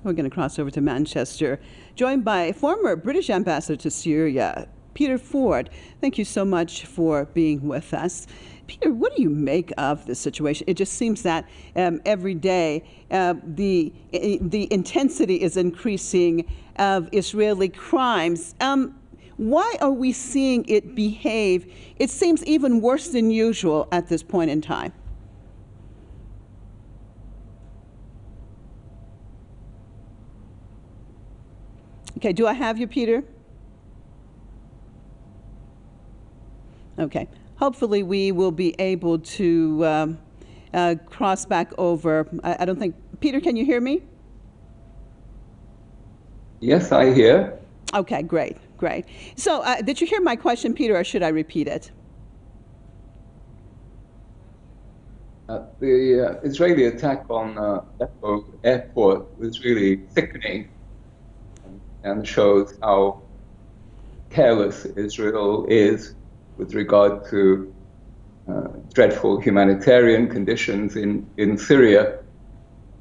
We're going to cross over to Manchester, joined by former British ambassador to Syria, Peter Ford. Thank you so much for being with us. Peter, what do you make of this situation? It just seems that every day the intensity is increasing of Israeli crimes. Why are we seeing it behave? It seems even worse than usual at this point in time. Okay, do I have you, Peter? Okay. Hopefully we will be able to cross back over. I don't think, Peter, can you hear me? Yes, I hear. Okay, great, great. So did you hear my question, Peter, or should I repeat it? The Israeli attack on Aleppo airport was really sickening and shows how careless Israel is with regard to dreadful humanitarian conditions in Syria.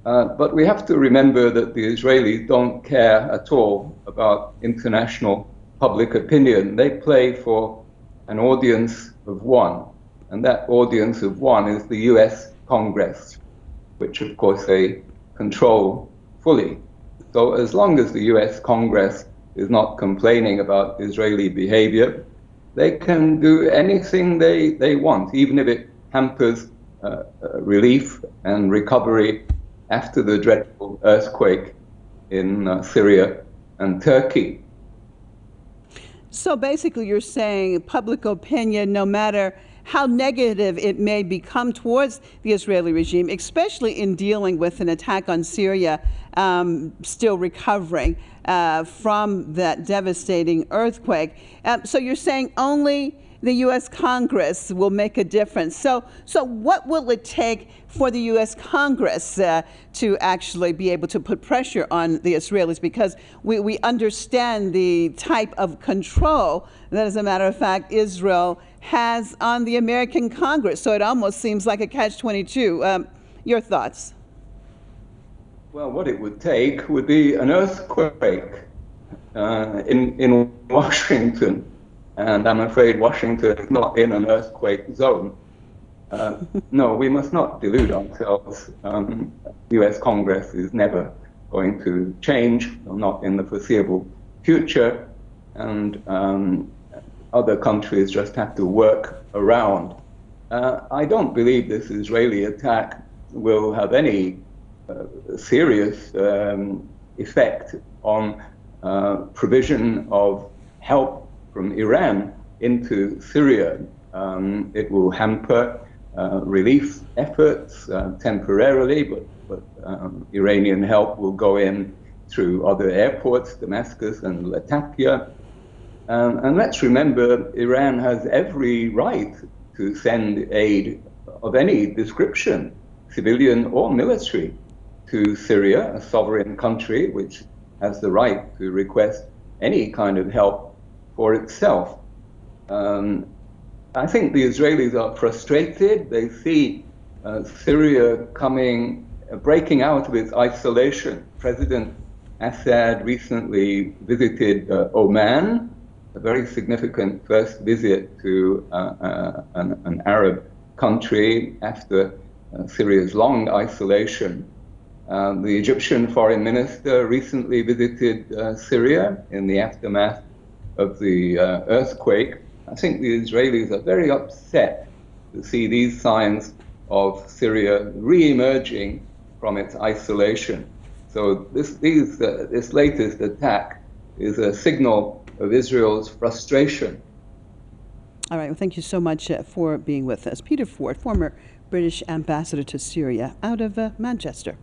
But we have to remember that the Israelis don't care at all about international public opinion. They play for an audience of one, and that audience of one is the US Congress, which of course they control fully. So as long as the US Congress is not complaining about Israeli behavior, they can do anything they want, even if it hampers relief and recovery after the dreadful earthquake in Syria and Turkey. So basically you're saying public opinion, no matter how negative it may become towards the Israeli regime, especially in dealing with an attack on Syria, still recovering from that devastating earthquake. So you're saying only the U.S. Congress will make a difference. So what will it take for the U.S. Congress to actually be able to put pressure on the Israelis? Because we understand the type of control that, as a matter of fact, Israel has on the American Congress. So it almost seems like a catch-22. Your thoughts? Well, what it would take would be an earthquake in Washington. And I'm afraid Washington is not in an earthquake zone. No, we must not delude ourselves. The US Congress is never going to change, not in the foreseeable future. And other countries just have to work around. I don't believe this Israeli attack will have any serious effect on provision of help from Iran into Syria. It will hamper relief efforts temporarily, but Iranian help will go in through other airports, Damascus and Latakia. And let's remember, Iran has every right to send aid of any description, civilian or military, to Syria, a sovereign country which has the right to request any kind of help for itself. I think the Israelis are frustrated. They see Syria breaking out of its isolation. President Assad recently visited Oman, a very significant first visit to an Arab country after Syria's long isolation. The Egyptian foreign minister recently visited Syria in the aftermath of the earthquake. I think the Israelis are very upset to see these signs of Syria re-emerging from its isolation. So this latest attack is a signal of Israel's frustration. All right, well, thank you so much for being with us. Peter Ford, former British ambassador to Syria, out of Manchester.